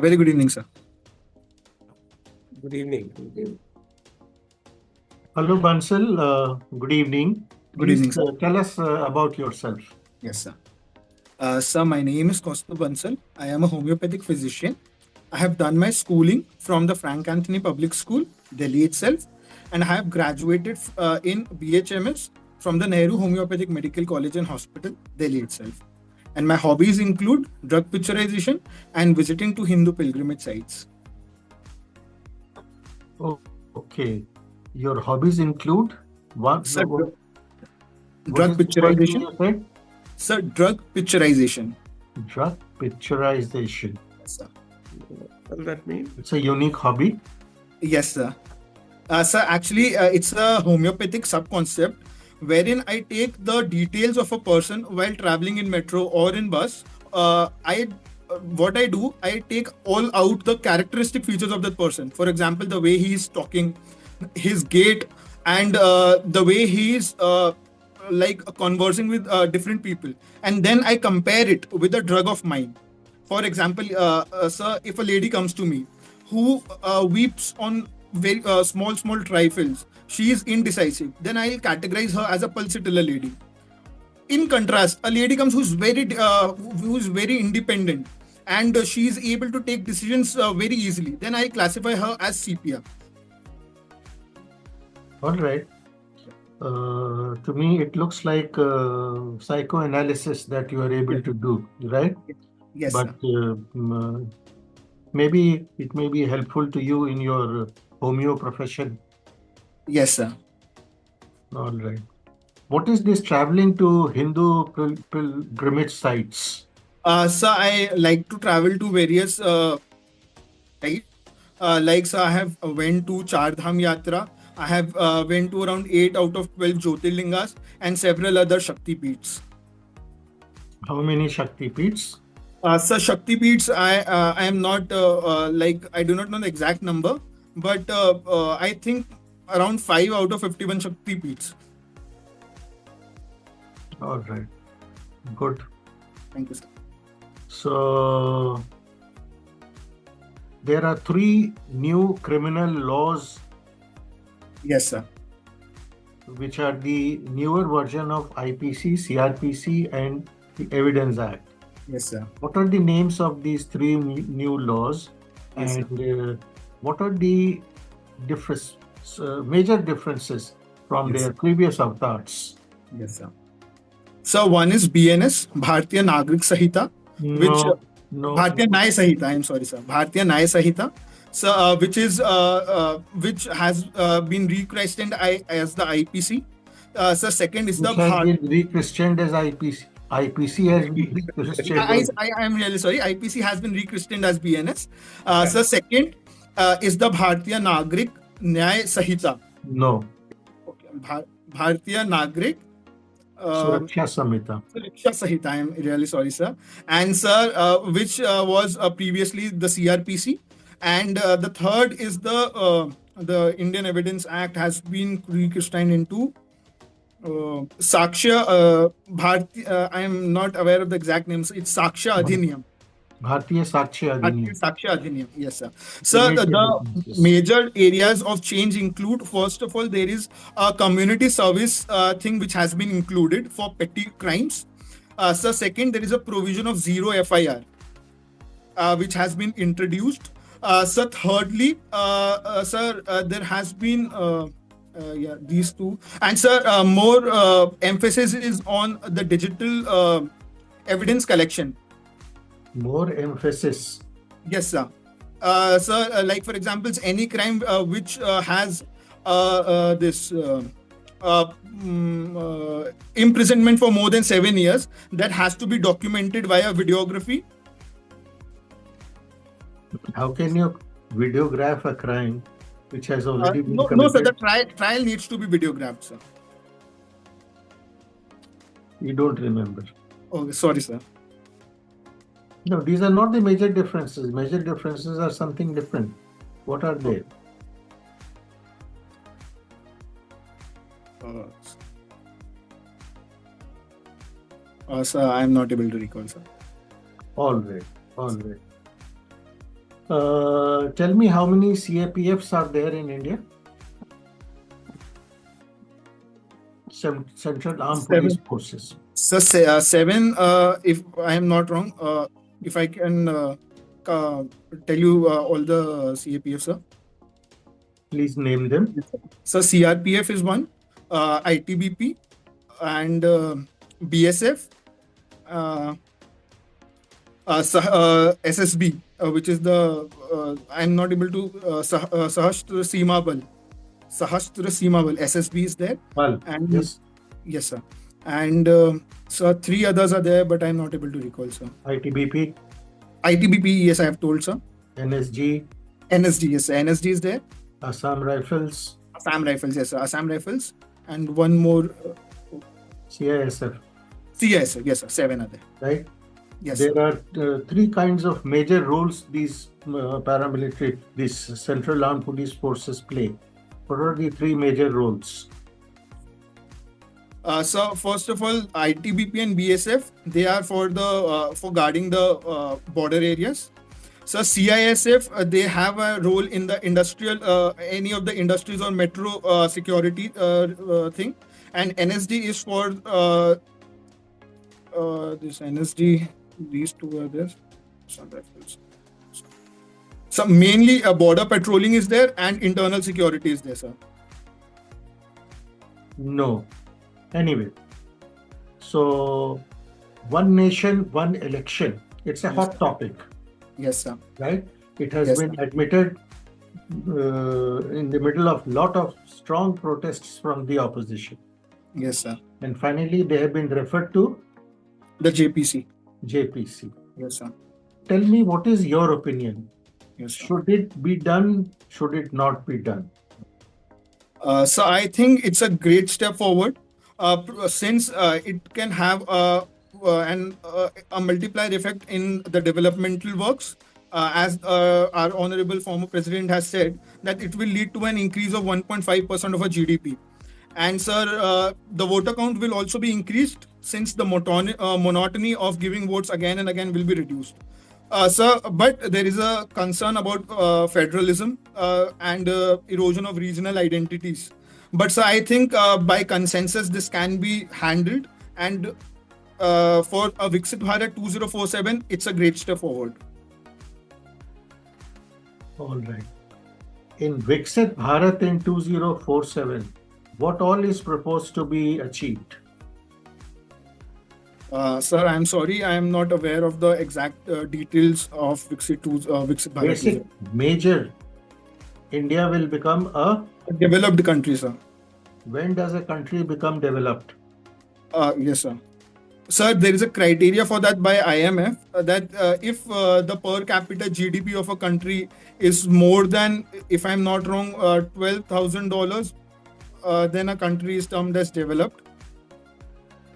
A very good evening, sir. Good evening. Hello, Bansal. Good evening. Good evening, sir. Tell us about yourself. Yes, sir. Sir, my name is Kaustuabh Bansal. I am a homeopathic physician. I have done my schooling from the Frank Anthony Public School, Delhi itself, and I have graduated in BHMS from the Nehru Homeopathic Medical College and Hospital, Delhi itself. And my hobbies include drug picturization and visiting to Hindu pilgrimage sites. Oh, okay. Your hobbies include what? Sir, What drug is the first thing picturization. you said? Sir, drug picturization. Drug picturization. Yes, sir. What does that mean? It's a unique hobby. Yes, sir. Sir, actually, it's a homeopathic sub-concept wherein I take the details of a person while traveling in metro or in bus. What I do, I take all out the characteristic features of that person. For example, the way he is talking, his gait, and the way he is like conversing with different people. And then I compare it with a drug of mine. For example, sir, if a lady comes to me who weeps on very small trifles, she is indecisive, then I'll categorize her as a pulsatilla lady. In contrast, a lady comes who's very independent and she is able to take decisions very easily, then I classify her as sepia. All right. To me, it looks like psychoanalysis that you are able to do, right? Yes, But sir. maybe it may be helpful to you in your homeo profession. Yes, sir. All right. What is this traveling to Hindu pilgrimage sites? Sir, I like to travel to various sites. Like, sir, I have went to Char Dham Yatra. I have went to around 8 out of 12 Jyotirlingas and several other Shakti Peeths. How many Shakti Peeths? Sir, Shakti Peeths, I am not I do not know the exact number, but I think around 5 out of 51 Shakti Peeths. All right. Good. Thank you, sir. So there are 3 new criminal laws Yes, sir. which are the newer version of IPC, CRPC, and the Evidence Act. Yes, sir. What are the names of these 3 new laws, Yes, sir. and what are the major differences from Yes, their sir. previous avatars? Yes, sir. So one is BNS, Bharatiya Nagrik Sahita, which No. Bharatiya Nyay Sahita. I'm sorry, sir. Bharatiya Nyay Sahita. So, which has been rechristened as the IPC. So second is the Which has been rechristened as IPC. IPC has been rechristened as... I am really sorry. IPC has been rechristened as BNS. So second is the Bharatiya Nagrik Nyay Sahita. No. Okay. Bharatiya Nagrik Suraksha Samhita. Suraksha Sahita. I am really sorry, sir. And sir, which was previously the CRPC. And the third is the Indian Evidence Act has been rechristened into Saksha Bharti. I am not aware of the exact names. It's Saksha Adhiniyam. Bharatiya Sakshi Adhiniyam. Saksha Adhiniyam. Yes, sir. Sir, Major the differences. major areas of change include, first of all, there is a community service thing which has been included for petty crimes. So second, there is a provision of zero FIR which has been introduced. So thirdly, sir, there has been these two, and sir, more emphasis is on the digital evidence collection. More emphasis. Yes, sir. Sir, like for example, any crime which has this imprisonment for more than 7 years, that has to be documented via videography. How can you videograph a crime which has already been No, committed? sir, the trial needs to be videographed, sir. You don't remember. Oh, sorry, sir. No, these are not the major differences. Major differences are something different. What are they? Sir, I am not able to recall, sir. All right. Tell me how many CAPFs are there in India? Central Armed Police Seven. Forces. So seven, if I am not wrong, if I can tell you all the CAPF, sir. Please name them. So CRPF is one, ITBP, and BSF, uh, SSB, which is the I'm not able to Sahastra Seema Bal. Sahastra Seema Bal, SSB is there, Well, and yes, yes, sir. And so three others are there, but I'm not able to recall, sir. ITBP, ITBP, yes, I have told, sir. NSG, NSD, yes, sir. NSD is there. Assam Rifles, Assam Rifles, yes, sir. Assam Rifles, and one more CISF, CIS, yes, sir. Seven are there. right? Yes, There sir. are three kinds of major roles these paramilitary, these Central Armed Police Forces play. What are the three major roles? So first of all, ITBP and BSF, they are for the for guarding the border areas. So CISF, they have a role in the industrial, any of the industries or metro security thing, and NSD is for this NSD. These two are there. Some rifles. So mainly border patrolling is there and internal security is there, sir. No. Anyway, so one nation, one election. It's a Yes, hot sir. topic, Yes, sir. right? It has Yes, been sir. admitted in the middle of lot of strong protests from the opposition. Yes, sir. And finally, they have been referred to The JPC. JPC. Yes, sir. Tell me, what is your opinion? Yes, sir. Should it be done? Should it not be done? So I think it's a great step forward, since it can have a multiplier effect in the developmental works. As our honorable former president has said, that it will lead to an increase of 1.5% of our GDP. And sir, the voter count will also be increased, since the monotony of giving votes again and again will be reduced. Sir, but there is a concern about federalism and erosion of regional identities. But sir, I think by consensus this can be handled, and for a Viksit Bharat 2047, it's a great step forward. All right. In Viksit Bharat in 2047, what all is proposed to be achieved? Sir, I'm sorry, I am not aware of the exact details of Viksit Bharat. Basic, major. India will become a. Developed country, sir. When does a country become developed? Yes, sir. Sir, there is a criteria for that by IMF, that if the per capita GDP of a country is more than, if I'm not wrong, $12,000, then a country is termed as developed.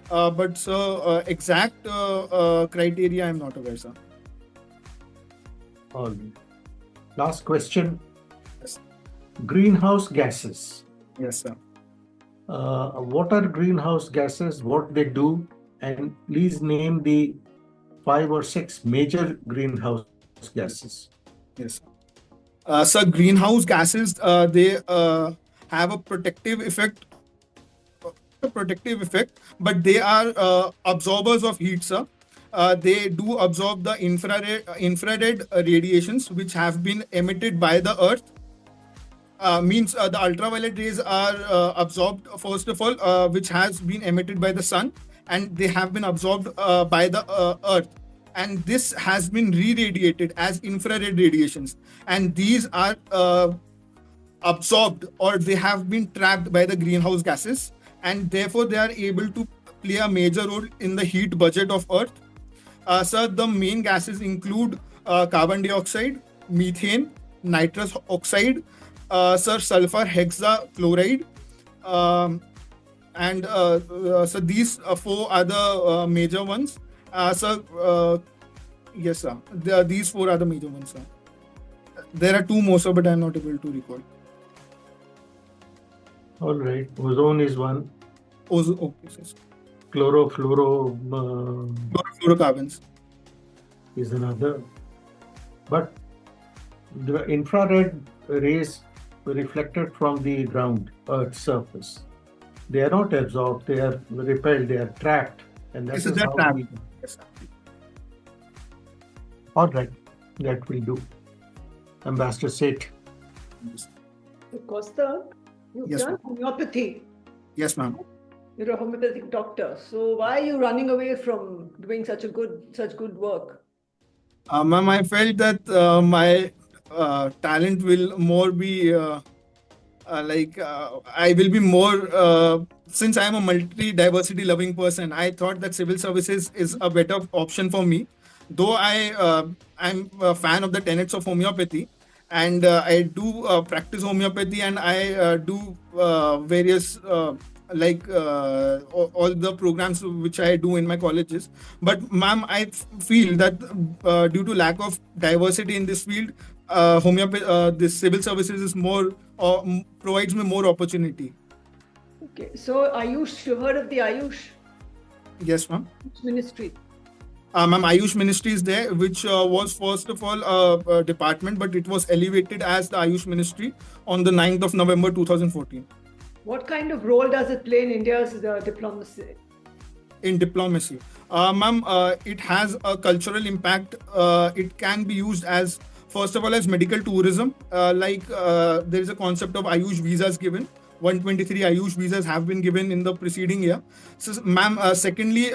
But sir, exact criteria I'm not aware, sir. All right. Last question. Yes. Greenhouse gases. Yes, sir. What are greenhouse gases? What they do? And please name the 5 or 6 major greenhouse gases. Yes. So greenhouse gases, they have a protective effect, but they are absorbers of heat, sir. They do absorb the infrared radiations which have been emitted by the earth. Means the ultraviolet rays are absorbed, first of all, which has been emitted by the sun, and they have been absorbed by the earth, and this has been re-radiated as infrared radiations, and these are absorbed, or they have been trapped by the greenhouse gases, and therefore they are able to play a major role in the heat budget of earth. Sir, the main gases include carbon dioxide, methane, nitrous oxide, sir, sulfur hexachloride, and so these 4 are the major ones. Sir, yes, sir. These 4 are the major ones, sir. There are 2 more, sir, but I'm not able to recall. All right. Ozone is one. Okay, sir. Chlorofluorocarbons Fluorocarbons. is another. But the infrared rays reflected from the ground, Earth's surface. They are not absorbed, they are repelled, they are trapped. And that This is is the how trap. we... Yes. All right, that will do. Ambassador Seth. So Kaustuabh, you've Yes, done ma'am. homeopathy. Yes, ma'am. You're a homeopathic doctor. So why are you running away from doing such good work? Ma'am, I felt that my talent will more be I will be more since I am a multi-diversity loving person. I thought that civil services is a better option for me. Though I'm a fan of the tenets of homeopathy, and I do practice homeopathy, and I do various all the programs which I do in my colleges. But ma'am, I feel that due to lack of diversity in this field, this civil services is more provides me more opportunity. Okay. So Ayush, you heard of the Ayush Yes, ma'am. ministry? Ma'am, Ayush Ministry is there, which was first of all a department, but it was elevated as the Ayush Ministry on the 9th of November 2014. What kind of role does it play in India's diplomacy? In diplomacy, ma'am, it has a cultural impact. It can be used as, first of all, as medical tourism. There is a concept of Ayush visas given. 123 Ayush visas have been given in the preceding year. So, ma'am, secondly,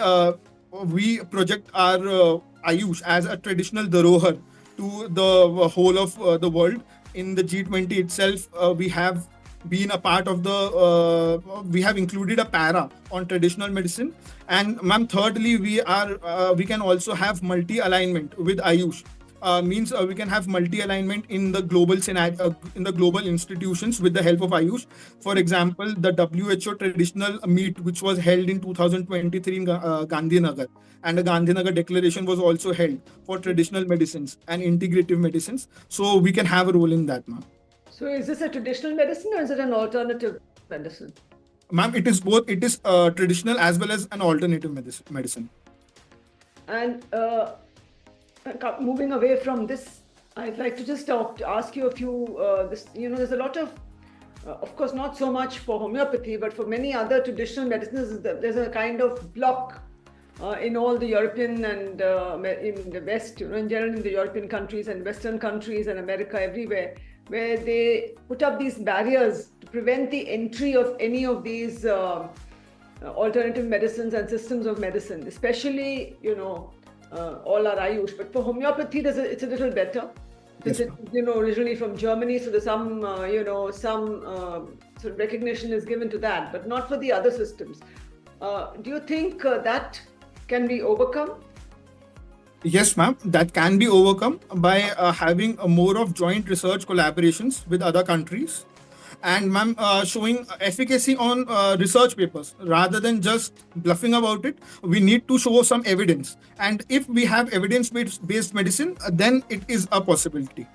we project our Ayush as a traditional darohar to the whole of the world. In the G20 itself, we have been a part of we have included a para on traditional medicine. And ma'am, thirdly, we can also have multi-alignment with Ayush. Means we can have multi-alignment in the global scenario, in the global institutions with the help of Ayush. For example, the WHO traditional meet, which was held in 2023 in Gandhinagar, and the Gandhinagar Declaration was also held for traditional medicines and integrative medicines. So we can have a role in that, ma'am. So is this a traditional medicine or is it an alternative medicine? Ma'am, it is both. It is traditional as well as an alternative medicine. And moving away from this, I'd like to just ask you a few. There's a lot of course, not so much for homeopathy, but for many other traditional medicines, there's a kind of block in all the European and in the West, in general in the European countries and Western countries and America, everywhere, where they put up these barriers to prevent the entry of any of these alternative medicines and systems of medicine, especially, all our Ayush. But for homeopathy, it's a little better. Yes, Since it's, originally from Germany, so there's some sort of recognition is given to that, but not for the other systems. Do you think that can be overcome? Yes, ma'am, that can be overcome by having more of joint research collaborations with other countries, and ma'am, showing efficacy on research papers rather than just bluffing about it. We need to show some evidence, and if we have evidence-based medicine, then it is a possibility.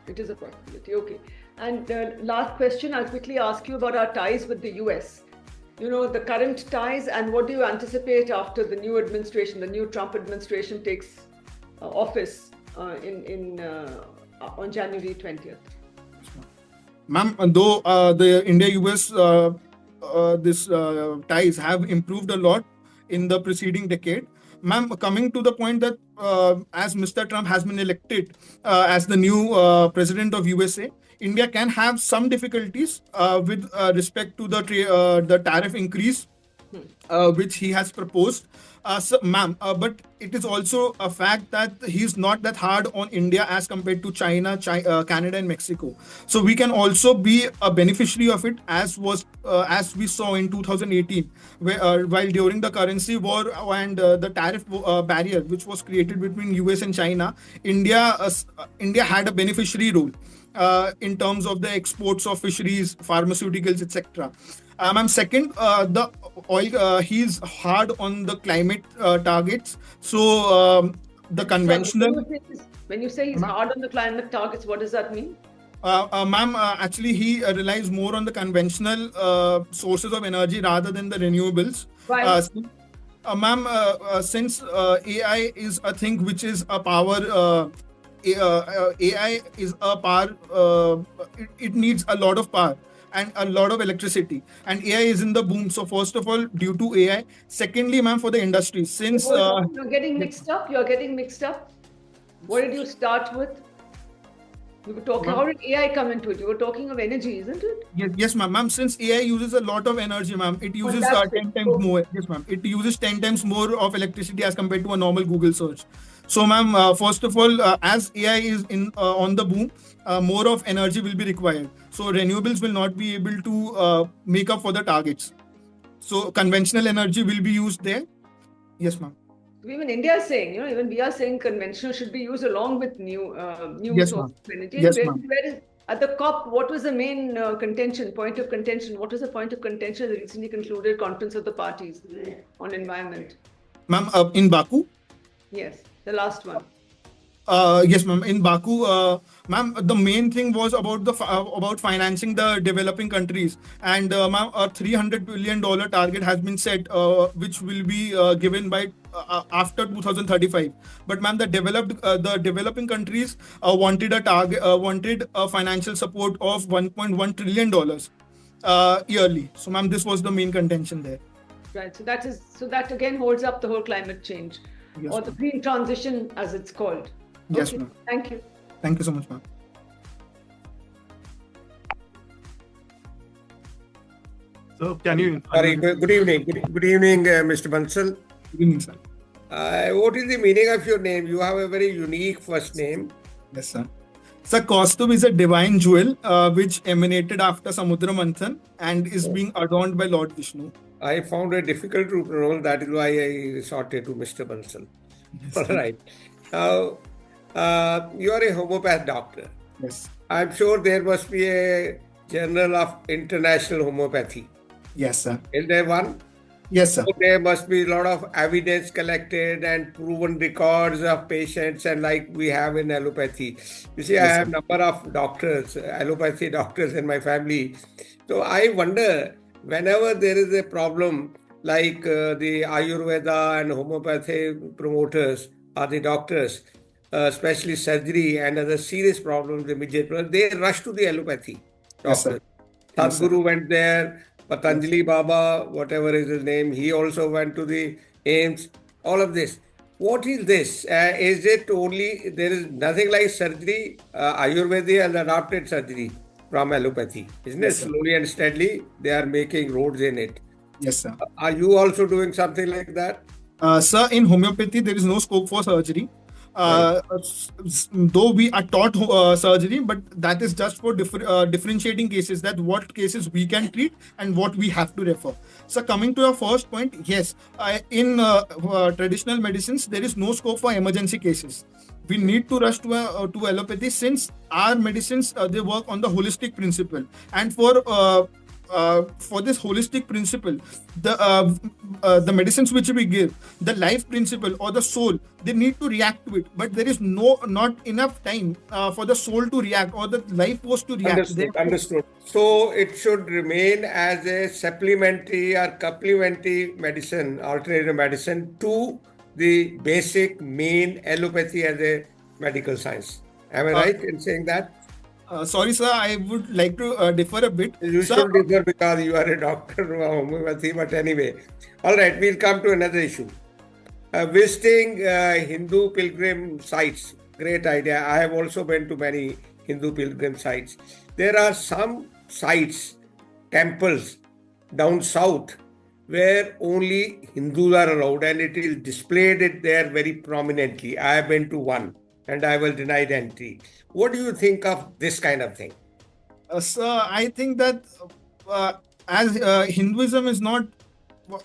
It is a possibility. Okay. And last question, I'll quickly ask you about our ties with the US. The current ties, and what do you anticipate after the new administration, the new Trump administration takes office on January 20th? Ma'am, though the India-US ties have improved a lot in the preceding decade, ma'am, coming to the point that as Mr. Trump has been elected as the new president of USA, India can have some difficulties with respect to the tariff increase which he has proposed. Ma'am, but it is also a fact that he's not that hard on India as compared to China, Canada, and Mexico. So we can also be a beneficiary of it, as we saw in 2018, while during the currency war and the tariff barrier which was created between US and China, India had a beneficiary role in terms of the exports of fisheries, pharmaceuticals, etc. Ma'am, second, the oil, he's hard on the climate targets. So the conventional. When you say he's hard on the climate targets, what does that mean? Ma'am, actually, he relies more on the conventional sources of energy rather than the renewables. Right. Ma'am, since AI is a thing which is a power AI is a power. It needs a lot of power and a lot of electricity, and AI is in the boom. So first of all, due to AI. Secondly, ma'am, for the industry, since Hold on, you're getting mixed up. You're getting mixed up. What did you start with? You were talking. Ma'am? How did AI come into it? You were talking of energy, isn't it? Yes, ma'am. Ma'am, since AI uses a lot of energy, ma'am, it uses that's 10 it. times Okay. more. Yes, ma'am. It uses 10 times more of electricity as compared to a normal Google search. So, ma'am, first of all, as AI is in on the boom, more of energy will be required. So, renewables will not be able to make up for the targets. So, conventional energy will be used there. Yes, ma'am. Even India is saying, even we are saying conventional should be used along with new Yes, sources ma'am. of energy. Yes, And ma'am. where is at the COP? What was the main point of contention? What was the point of contention of the recently concluded conference of the parties on environment? Ma'am, in Baku. Yes, the last one. Yes, ma'am. In Baku, ma'am, the main thing was about about financing the developing countries, and ma'am, a $300 billion target has been set, which will be given by after 2035. But ma'am, the developing countries wanted a target, wanted a financial support of $1.1 trillion yearly. So, ma'am, this was the main contention there. Right. So that again holds up the whole climate change, Yes, or the ma'am. green transition, as it's called. Yes, Okay. ma'am. Thank you. Thank you so much, ma'am. So can you? Sorry, good evening. Good evening, Mr. Bansal. Good evening, sir. What is the meaning of your name? You have a very unique first name. Yes, sir. Sir, Kaustuabh is a divine jewel which emanated after Samudra Manthan and is being adorned by Lord Vishnu. I found it difficult to pronounce. That is why I resorted to Mr. Bansal. Yes, All sir. right. Now, you are a homeopath doctor. Yes. I'm sure there must be a Journal of International Homeopathy. Yes, sir. Is there one? Yes, sir. So there must be a lot of evidence collected and proven records of patients, and like we have in allopathy. You see, I Yes, have sir. number of doctors, allopathy doctors in my family. So I wonder, whenever there is a problem like the Ayurveda and homeopathy promoters or the doctors, especially surgery and other serious problems, immediate problems, they rush to the allopathy Yes, sir. doctors. Yes, sir. Sadhguru went there, Patanjali Baba, whatever is his name, he also went to the AIMS. All of this. What is this? Is it only, there is nothing like surgery? Ayurveda has adopted surgery from allopathy. Isn't Yes, it? sir. Slowly and steadily, they are making roads in it. Yes, sir. Are you also doing something like that? Sir, in homeopathy, there is no scope for surgery. Right. Though we are taught surgery, but that is just for differentiating cases, that what cases we can treat and what we have to refer. So coming to your first point, yes, in traditional medicines, there is no scope for emergency cases. We need to rush to allopathy, since our medicines they work on the holistic principle, and for this holistic principle, the medicines which we give, the life principle or the soul, they need to react to it. But there is not enough time for the soul to react or the life force to react. Understood. So it should remain as a supplementary or complementary medicine, alternative medicine to the basic main allopathy as a medical science. Am I right in saying that? Sorry, sir, I would like to differ a bit. You Sir, should differ because you are a doctor of homeopathy, but anyway. All right, we'll come to another issue. Visiting Hindu pilgrim sites, great idea. I have also been to many Hindu pilgrim sites. There are some sites, temples down south, where only Hindus are allowed, and it is displayed it there very prominently. I have been to one, and I was denied entry. What do you think of this kind of thing? sir, I think that as Hinduism is not,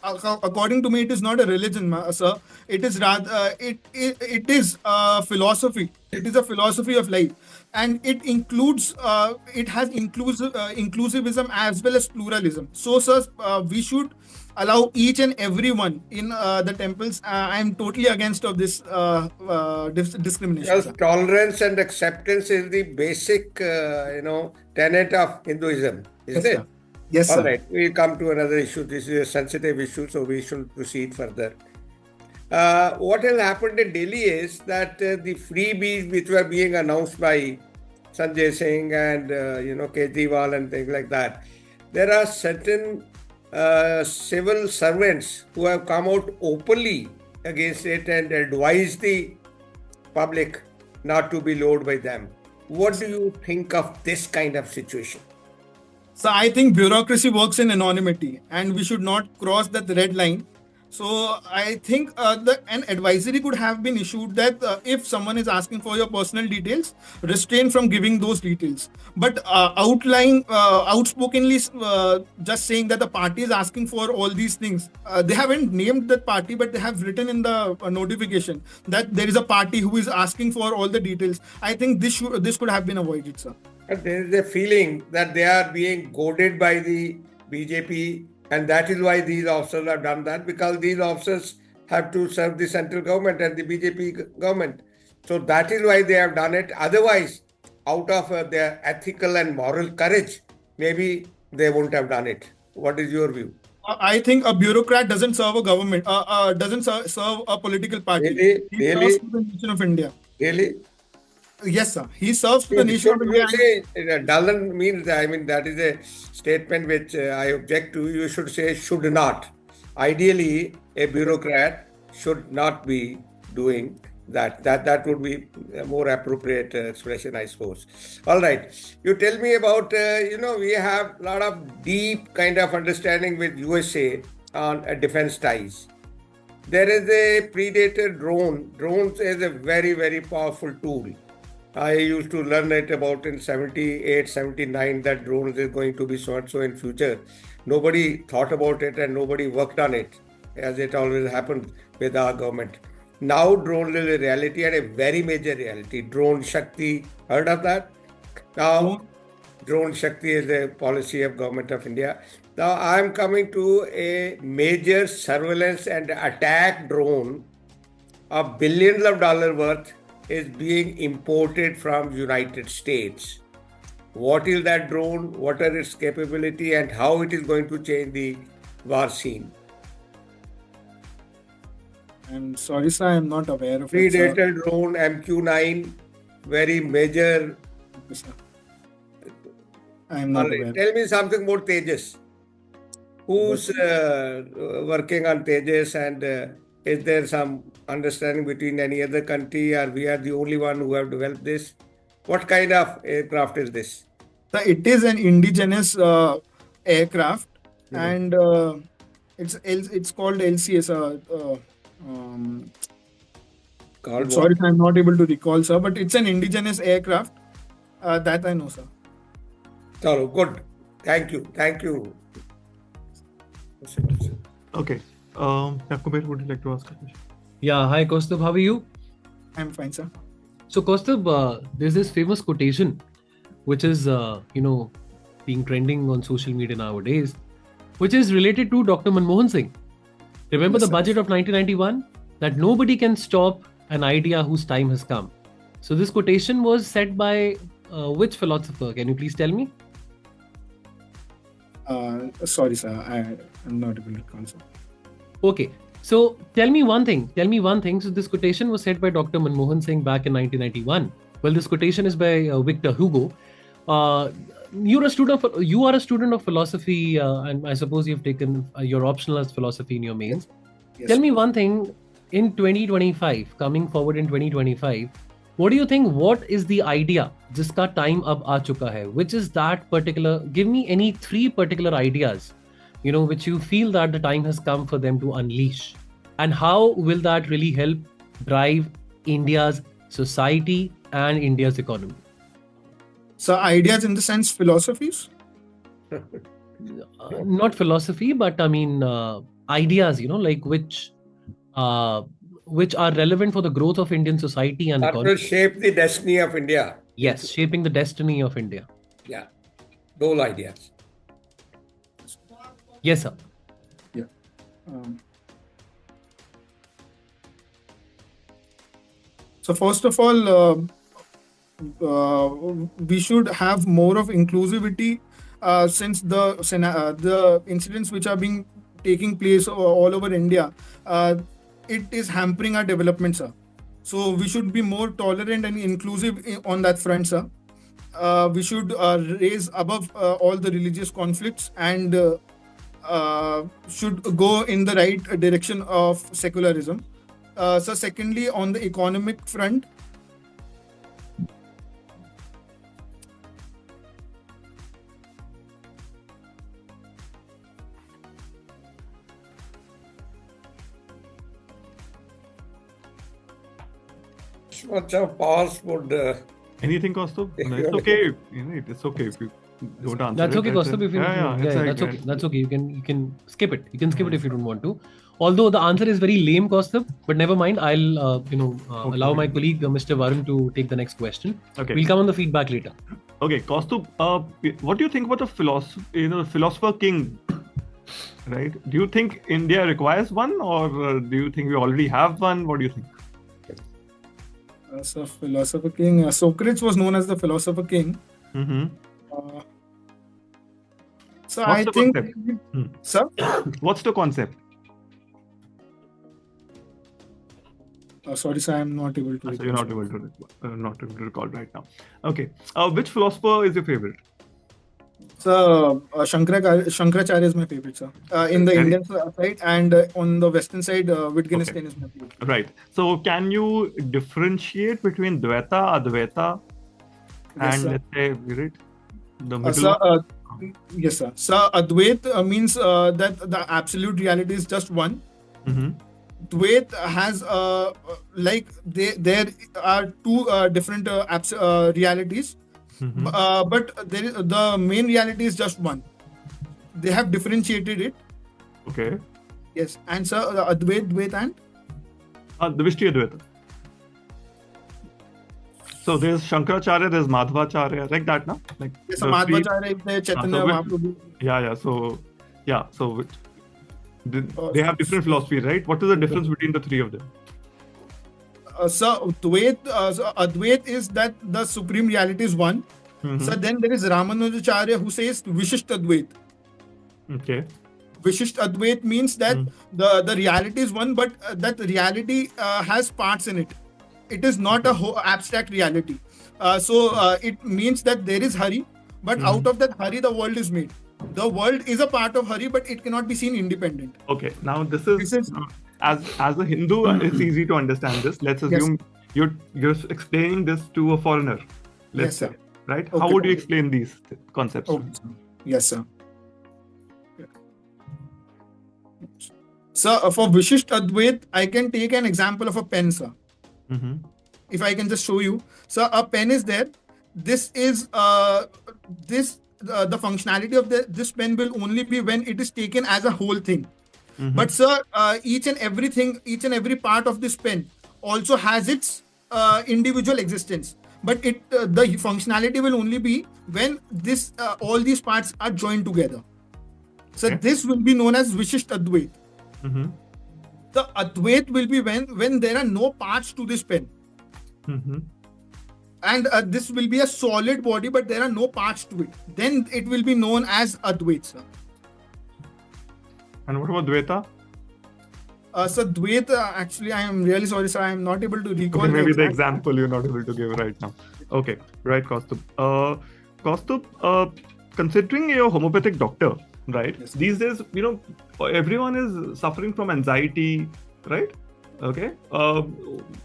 according to me, it is not a religion, sir. It is rather it is a philosophy. It is a philosophy of life, and it includes it has inclusivism as well as pluralism. So, sir, we should allow each and everyone in the temples. I am totally against of this discrimination. Because Sir. tolerance and acceptance is the basic, tenet of Hinduism, isn't Yes, it? sir. Yes, All sir. right, we'll come to another issue. This is a sensitive issue, so we should proceed further. What has happened in Delhi is that the freebies which were being announced by Sanjay Singh and Kejriwal and things like that, there are certain civil servants who have come out openly against it and advised the public not to be lured by them. What do you think of this kind of situation? So I think bureaucracy works in anonymity, and we should not cross that red line. So I think an advisory could have been issued that if someone is asking for your personal details, restrain from giving those details. But outspokenly just saying that the party is asking for all these things, they haven't named that party, but they have written in the notification that there is a party who is asking for all the details. I think this could have been avoided, sir. And there is a feeling that they are being goaded by the BJP, and that is why these officers have done that, because these officers have to serve the central government and the BJP government. So that is why they have done it. Otherwise, out of their ethical and moral courage, maybe they won't have done it. What is your view? I think a bureaucrat doesn't serve a government, doesn't serve a political party. Really? He serves to the nation of India. Really? Yes, sir. He serves to the nation of India. It doesn't mean that is a statement which I object to. You should say should not. Ideally, a bureaucrat should not be doing that. That would be a more appropriate expression, I suppose. All right. You tell me about, we have a lot of deep kind of understanding with USA on defense ties. There is a Predator drone. Drones is a very, very powerful tool. I used to learn it about in 78, 79 that drones is going to be so and so in future. Nobody thought about it and nobody worked on it, as it always happens with our government. Now drones is a reality and a very major reality. Drone Shakti, heard of that? Now, Drone Shakti is a policy of Government of India. Now I am coming to a major surveillance and attack drone of billions of dollars worth is being imported from United States. What is that drone? What are its capability and how it is going to change the war scene? I'm sorry, sir, I'm not aware of Predator it. drone MQ-9, very major. Yes, sir. I'm not aware. Tell me something about Tejas. Who's working on Tejas, and is there some understanding between any other country, or we are the only one who have developed this? What kind of aircraft is this? So it is an indigenous aircraft, and it's called LCS. Sorry, I'm not able to recall, sir, but it's an indigenous aircraft. That I know, sir. So good. Thank you. Okay. Yakubir, would you like to ask a question? Yeah, hi Kaustuabh, how are you? I'm fine, sir. So Kaustuabh, there's this famous quotation which is, being trending on social media nowadays, which is related to Dr. Manmohan Singh. Remember the budget of 1991? That nobody can stop an idea whose time has come. So this quotation was said by which philosopher? Can you please tell me? Sorry, sir. I'm not able to recall, sir. Okay. So tell me one thing. So this quotation was said by Dr. Manmohan Singh back in 1991. Well, this quotation is by Victor Hugo. You are a student of philosophy, and I suppose you've taken your optional as philosophy in your mains. Yes. Tell me one thing. In 2025, coming forward in 2025, what do you think? What is the idea jiska time ab aa chuka hai? Which is that particular? Give me any 3 particular ideas, which you feel that the time has come for them to unleash, and how will that really help drive India's society and India's economy? So ideas in the sense philosophies? Not philosophy, but I mean ideas, which are relevant for the growth of Indian society and That economy. will shape the destiny of India. Yes, shaping the destiny of India. Yeah, those ideas. Yes, sir. Yeah. So first of all, we should have more of inclusivity since the incidents which are taking place all over India. it is hampering our development, sir. So we should be more tolerant and inclusive on that front, sir. We should raise above all the religious conflicts and should go in the right direction of secularism. So secondly, on the economic front, much of pause would. Anything, Kaustuabh? No, it's okay. It's okay if you don't answer. That's it. okay, Kaustuabh. If you, that's okay. That's okay. You can skip it. You can skip it if you don't want to. Although the answer is very lame, Kaustuabh, but never mind. I'll allow my colleague Mr. Varun to take the next question. Okay. We'll come on the feedback later. Okay, Kaustuabh, what do you think about the philosopher king? Right? Do you think India requires one, or do you think we already have one? What do you think? so philosopher king, Socrates was known as the philosopher king. Mm-hmm. So What's I the think, concept? sir. What's the concept? Sorry, sir, I'm not able to. So you're not able to recall right now. Okay. Which philosopher is your favorite? So Shankaracharya is my favorite, sir. In the Indian side, and on the Western side, Wittgenstein is my favorite. Right. So can you differentiate between Dvaita, Advaita, Yes, and sir. let's say the middle? Yes, sir. So Advait means that the absolute reality is just one. Mm-hmm. Dvait has there are two different realities. Mm-hmm. But the main reality is just one. They have differentiated it. Okay. Yes, and sir, Advait, Dvait, and The Vishti Advaita. So there's Shankaracharya, there's Madhvacharya, like that, no? Like yes, the Madhvacharya is there, Chaitanya Mahaprabhu. So they have different philosophy, right? What is the difference between the three of them? So Advait is that the supreme reality is one. Mm-hmm. So then there is Ramanujacharya who says Vishisht Advait. Okay. Vishisht Advait means that the reality is one, but that reality has parts in it. It is not a abstract reality. It means that there is Hari, but out of that Hari, the world is made. The world is a part of Hari, but it cannot be seen independent. Okay. Now this is as a Hindu, it's easy to understand this. Let's assume you're explaining this to a foreigner. Let's say, right? Okay. How would you explain these concepts? Okay. Yes, sir. So for Vishisht Advait, I can take an example of a pen, sir. Mm-hmm. If I can just show you. So a pen is there. This is the functionality of this pen will only be when it is taken as a whole thing. Mm-hmm. But sir, each and every part of this pen also has its individual existence. But the functionality will only be when all these parts are joined together. So this will be known as Vishisht Advait. Mm-hmm. The Advait will be when there are no parts to this pen. Mm-hmm. And this will be a solid body, but there are no parts to it. Then it will be known as Advait, sir. And what about Dvaita? So Dvaita, actually, I am really sorry, sir. I am not able to recall. Okay, maybe the example you're not able to give right now. Okay, right, Kaustuabh. Kaustuabh, considering you're a homeopathic doctor, right? Yes. These days, everyone is suffering from anxiety, right? Okay.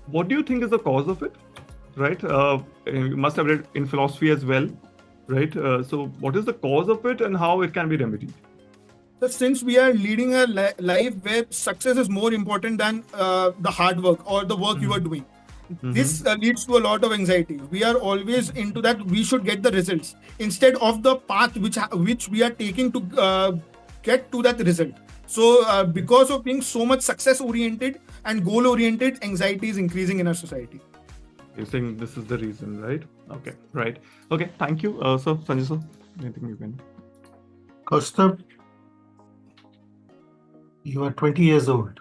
What do you think is the cause of it? Right? You must have read in philosophy as well, right? So what is the cause of it and how it can be remedied? So since we are leading a life where success is more important than the hard work or the work you are doing, this leads to a lot of anxiety. We are always into that we should get the results instead of the path which we are taking to get to that result. So because of being so much success oriented and goal oriented, anxiety is increasing in our society. You're saying this is the reason, right? Okay, right. Okay, thank you. So Sanjay sir, anything you can? Kaustuabh, you are 20 years old.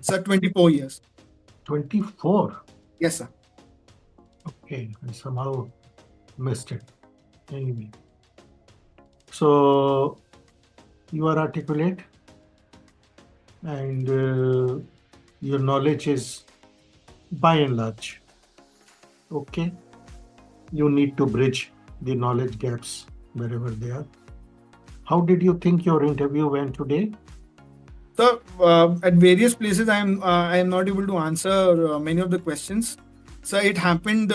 Sir, 24 years. 24? Yes, sir. Okay, I somehow missed it. Anyway. So, you are articulate and your knowledge is by and large okay. You need to bridge the knowledge gaps wherever they are. How did you think your interview went today? So at various places, I am not able to answer many of the questions. So it happened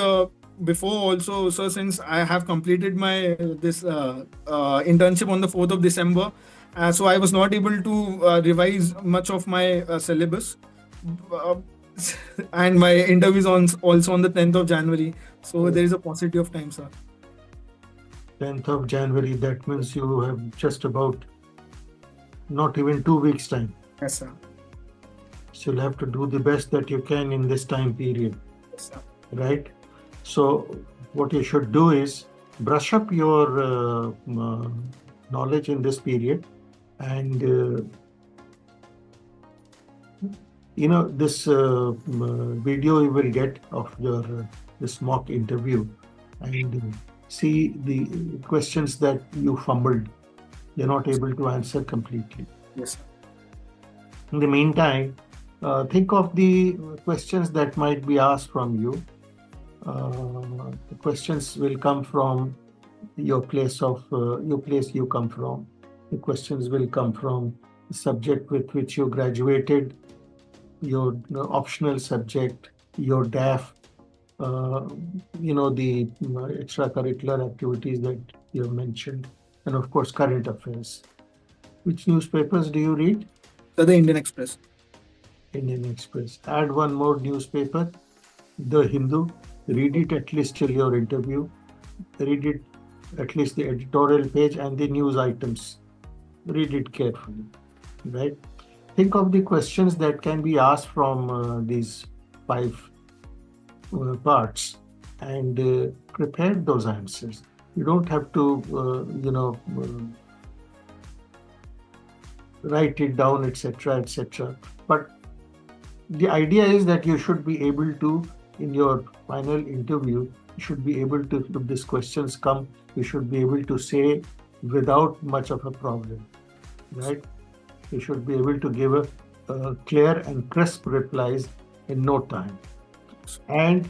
before also. So since I have completed my this internship on the 4th of December, so I was not able to revise much of my syllabus. Uh, and my interview is on also on the 10th of January. So there is a paucity of time, sir. 10th of January, that means you have just about not even 2 weeks time. Yes, sir. So you'll have to do the best that you can in this time period, Yes, sir. right? So what you should do is brush up your knowledge in this period, and this video you will get of your this mock interview, and see the questions that you fumbled, you're not able to answer completely. Yes, sir. In the meantime, think of the questions that might be asked from you. The questions will come from your place you come from. The questions will come from the subject with which you graduated, your optional subject, your DAF, the extracurricular activities that you have mentioned, and of course, current affairs. Which newspapers do you read? So the Indian Express. Indian Express. Add one more newspaper, The Hindu. Read it at least till your interview. Read it at least the editorial page and the news items. Read it carefully, right? Think of the questions that can be asked from these 5 parts, and prepare those answers. You don't have to, write it down, etc., etc. But the idea is that you should be able to, in your final interview, you should be able to, if these questions come, you should be able to say without much of a problem, right? You should be able to give a clear and crisp replies in no time. And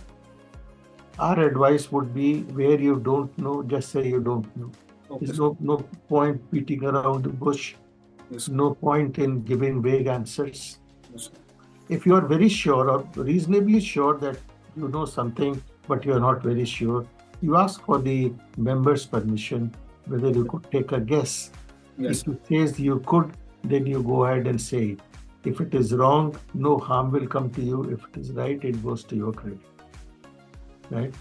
our advice would be, where you don't know, just say you don't know. Okay, There's sir. no point beating around the bush. Yes, There's no point in giving vague answers. yes, sir. If you are very sure or reasonably sure that you know something, but you are not very sure, you ask for the member's permission whether you could take a guess. Yes, If it says you could, then you go ahead and say it. If it is wrong, no harm will come to you. If it is right, it goes to your credit. Right?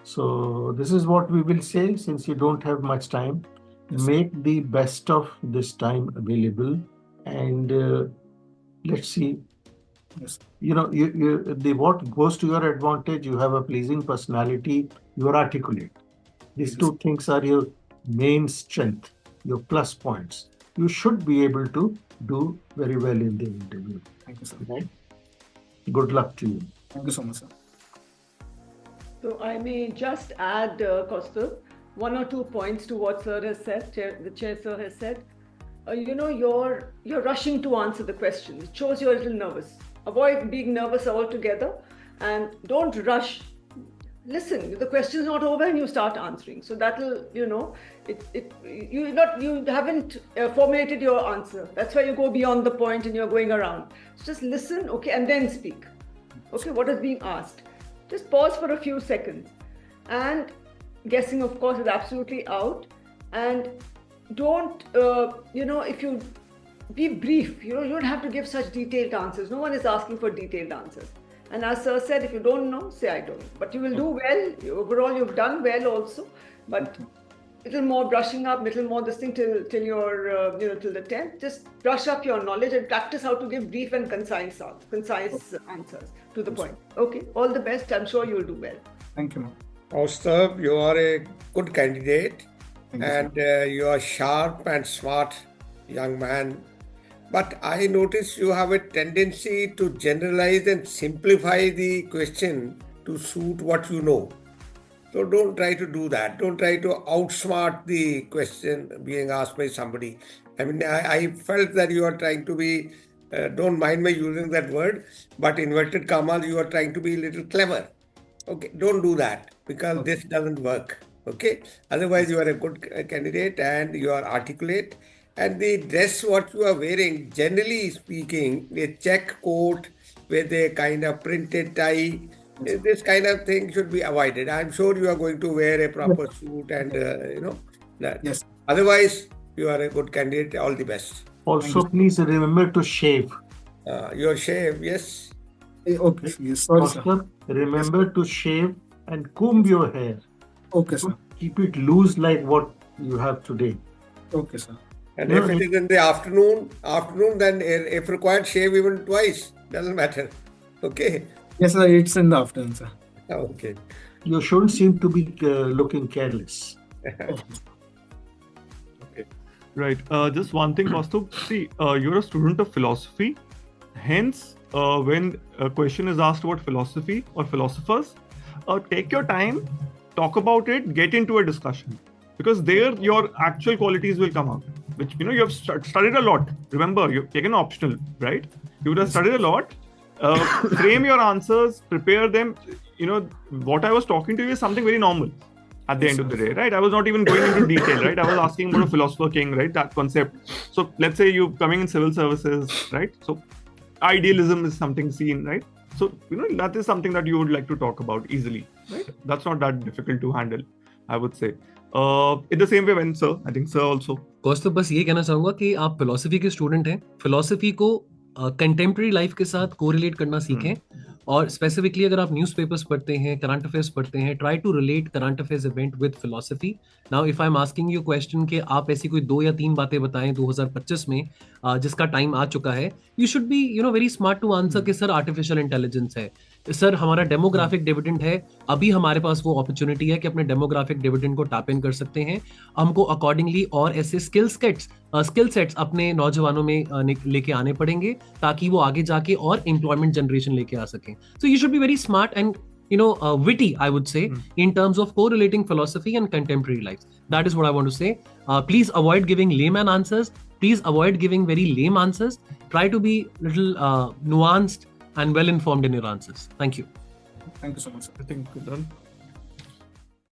So this is what we will say, since you don't have much time. Yes. Make the best of this time available, and let's see. Yes. What goes to your advantage, you have a pleasing personality, you are articulate. These Yes. 2 things are your main strength, your plus points. You should be able to do very well in the interview. Thank you, sir. Right? Good luck to you. Thank you so much, sir. So I may just add, Kaustuabh, 1 or 2 points to what sir has said, the chair sir has said. You're rushing to answer the question. It shows you're a little nervous. Avoid being nervous altogether, and don't rush. Listen, the question is not over and you start answering. So that'll, you haven't formulated your answer. That's why you go beyond the point and you're going around. So just listen, okay, and then speak. Okay, what is being asked? Just pause for a few seconds. And guessing, of course, is absolutely out. And don't, if you be brief, you don't have to give such detailed answers. No one is asking for detailed answers. And as sir said, if you don't know, say I don't. But you will do well. Overall, you've done well also. But little more brushing up, little more this thing till you're, till the 10th. Just brush up your knowledge and practice how to give brief and concise answers to the point. Okay, all the best. I'm sure you'll do well. Thank you, ma'am. Kaustuabh, you are a good candidate, Thank you, sir. and you are sharp and smart young man. But I notice you have a tendency to generalize and simplify the question to suit what you know. So don't try to do that. Don't try to outsmart the question being asked by somebody. I mean, I felt that you are trying to be Don't mind me using that word, but inverted commas, you are trying to be a little clever. Okay, don't do that because this doesn't work. Okay, otherwise you are a good candidate and you are articulate. And the dress what you are wearing, generally speaking, a check coat with a kind of printed tie, this kind of thing should be avoided. I'm sure you are going to wear a proper suit and that. Yes. Otherwise, you are a good candidate. All the best. Also, please remember to shave. Your shave, yes. Okay, sir. Yes, sorry, sir. Oscar, remember to shave and comb your hair. Okay, sir. Keep it loose like what you have today. Okay, sir. And No, if it is in the afternoon, then if required, shave even twice. Doesn't matter. Okay. Yes, sir. It's in the afternoon, sir. Okay. You shouldn't seem to be looking careless. Right. Just one thing, Kaustuabh. See, you're a student of philosophy. Hence, when a question is asked about philosophy or philosophers, take your time, talk about it, get into a discussion. Because there, your actual qualities will come out. Which, you have studied a lot. Remember, you've taken optional, right? You would have studied a lot. Frame your answers, prepare them. What I was talking to you is something very normal. At the end of the day, right? I was not even going into detail, right? I was asking about a philosopher king, right? That concept. So let's say you're coming in civil services, right? So idealism is something seen, right? So, that is something that you would like to talk about easily, right? That's not that difficult to handle, I would say. In the same way when sir, I think sir also. कौस्तुभ बस ये कहना चाहूंगा कि आप philosophy के student हैं, philosophy को contemporary life के साथ कोरिलेट करना सीखें और स्पेसिफिकली अगर आप न्यूज़पेपर्स पढ़ते हैं, करंट अफेयर्स पढ़ते हैं, try to relate current affairs event with philosophy. Now if I am asking you question कि आप ऐसी कोई 2 या 3 बातें बताएं 2025 में जिसका टाइम आ चुका है, you should be very smart to answer कि सर आर्टिफिशियल इंटेलिजेंस है, सर हमारा डेमोग्राफिक डिविडेंड है, अभी हमारे पास वो अपॉर्चुनिटी है कि अपने डेमोग्राफिक डिविडेंड को टैप इन कर सकते हैं, हमको अकॉर्डिंगली और ऐसे स्किल सेट्स अपने नौजवानों में लेके आने पड़ेंगे ताकि वो आगे जाके और एम्प्लॉयमेंट जनरेशन लेके आ सकें. So you should be very smart and witty, I would say, in terms of correlating philosophy and contemporary life. That is what I want to say. Please avoid giving layman answers. Please avoid giving very lame answers. Try to be little nuanced and well informed in your answers. Thank you. Thank you so much, sir. I think we're done.